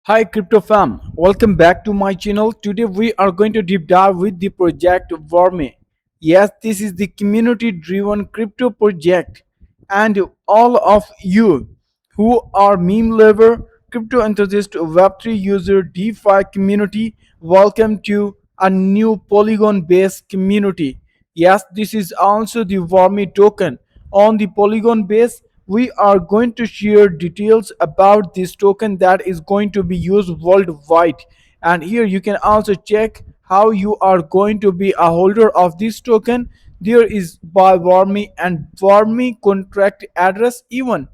Hi crypto fam, welcome back to my channel. Today we are going to deep dive with the project Warmy. Yes, this is the community driven crypto project, and all of you who are meme lover, crypto enthusiast, web3 user, DeFi community, welcome to a new Polygon based community. Yes, this is also the Warmy token. On the Polygon base, we are going to share details about this token that is going to be used worldwide. And here you can also check how you are going to be a holder of this token. There is by Warmy and Warmy contract address even.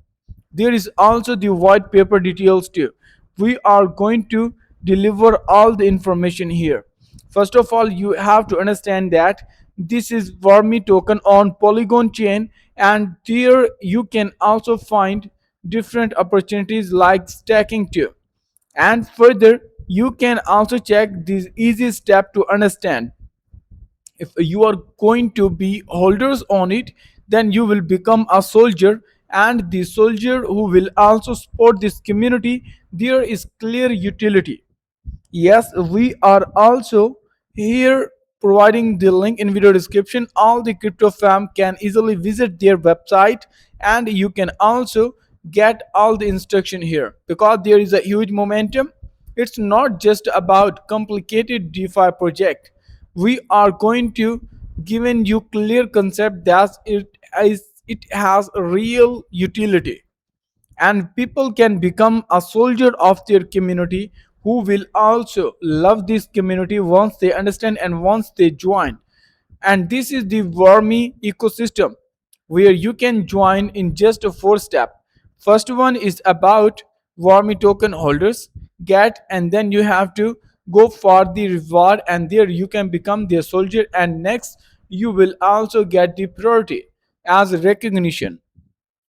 There is also the white paper details too. We are going to deliver all the information here. First of all, you have to understand that this is Warmy token on Polygon chain, and there you can also find different opportunities like stacking too. And further, you can also check this easy step to understand. If you are going to be holders on it, then you will become a soldier, and the soldier who will also support this community, there is clear utility. Yes, we are also here providing the link in video description. All the crypto fam can easily visit their website, and you can also get all the instruction here because there is a huge momentum. It's not just about complicated DeFi project. We are going to giving you clear concept that it has a real utility, and people can become a soldier of their community who will also love this community once they understand and once they join. And this is the Warmy ecosystem where you can join in just a four step. First one is about Warmy token holders get, and then you have to go for the reward, and there you can become their soldier, and next you will also get the priority as recognition.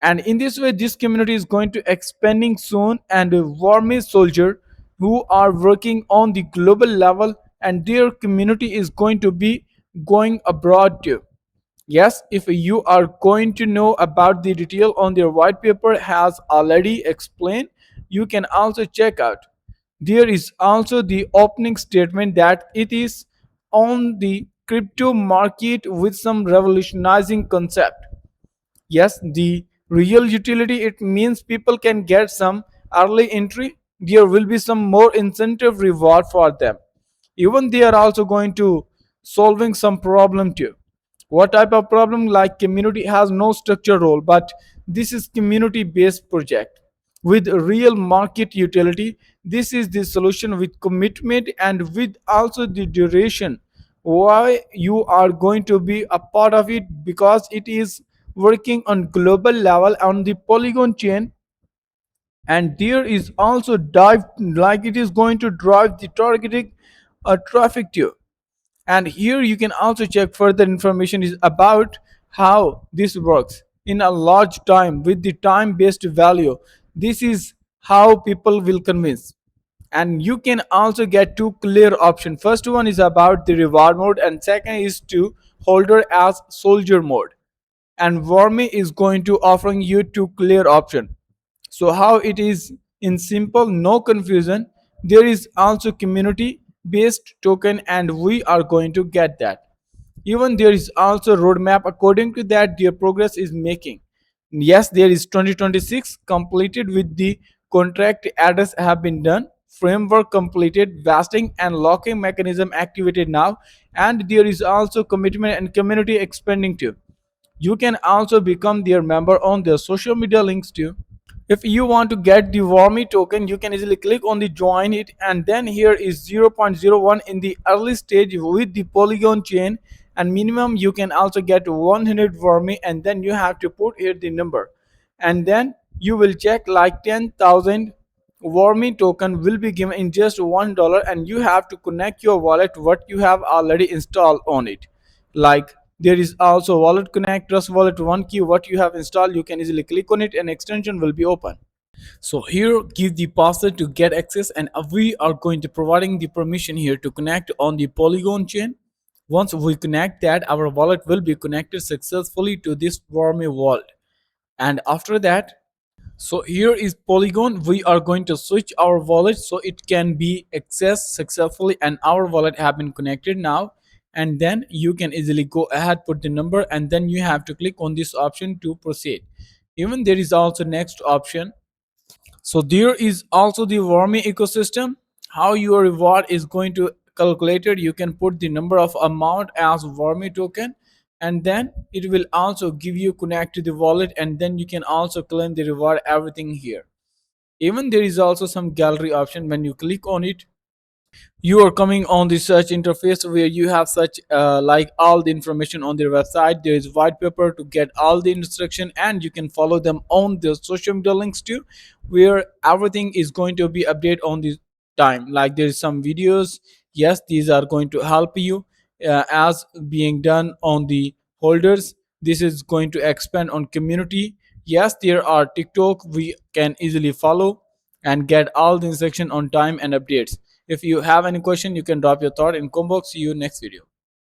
And in this way this community is going to expanding soon, and Warmy soldier who are working on the global level, and their community is going to be going abroad too. Yes, if you are going to know about the detail on their white paper has already explained, you can also check out. There is also the opening statement that it is on the crypto market with some revolutionizing concept. Yes, the real utility, it means people can get some early entry. There will be some more incentive reward for them. Even they are also going to solving some problem too. What type of problem? Like community has no structure role, but this is community based project with real market utility. This is the solution with commitment and with also the duration. Why you are going to be a part of it? Because it is working on global level on the Polygon chain, and there is also dive, like it is going to drive the targeting traffic too. And here you can also check further information is about how this works in a large time with the time based value. This is how people will convince. And you can also get two clear options. First one is about the reward mode, and second is to holder as soldier mode. And Warmy is going to offering you two clear option. So how it is in simple, no confusion. There is also community based token, and we are going to get that. Even there is also roadmap according to that their progress is making. Yes, there is 2026 completed with the contract address have been done, framework completed, vesting and locking mechanism activated now, and there is also commitment and community expanding too. You can also become their member on their social media links too. If you want to get the Warmy token, you can easily click on the join it, and then here is 0.01 in the early stage with the Polygon chain, and minimum you can also get 100 Warmy, and then you have to put here the number, and then you will check like 10,000 Warmy token will be given in just $1, and you have to connect your wallet what you have already installed on it. Like there is also wallet connect, trust wallet, one key what you have installed, you can easily click on it and extension will be open. So here give the password to get access, and we are going to providing the permission here to connect on the Polygon chain. Once we connect that, our wallet will be connected successfully to this Warmy wallet. And after that So here is Polygon. We are going to switch our wallet so it can be accessed successfully, and our wallet have been connected now. And then you can easily go ahead, put the number, and then you have to click on this option to proceed. Even there is also next option. So there is also the Warmy ecosystem. How your reward is going to calculated. You can put the number of amount as Warmy token, and then it will also give you connect to the wallet, and then you can also claim the reward everything here. Even there is also some gallery option. When you click on it, you are coming on the search interface where you have such like all the information on their website. There is white paper to get all the instruction, and you can follow them on the social media links too, where everything is going to be updated on the time. Like there is some videos. Yes, these are going to help you as being done on the holders. This is going to expand on community. Yes, there are TikTok we can easily follow and get all the instruction on time and updates. If you have any question, you can drop your thought in comment box. See you next video.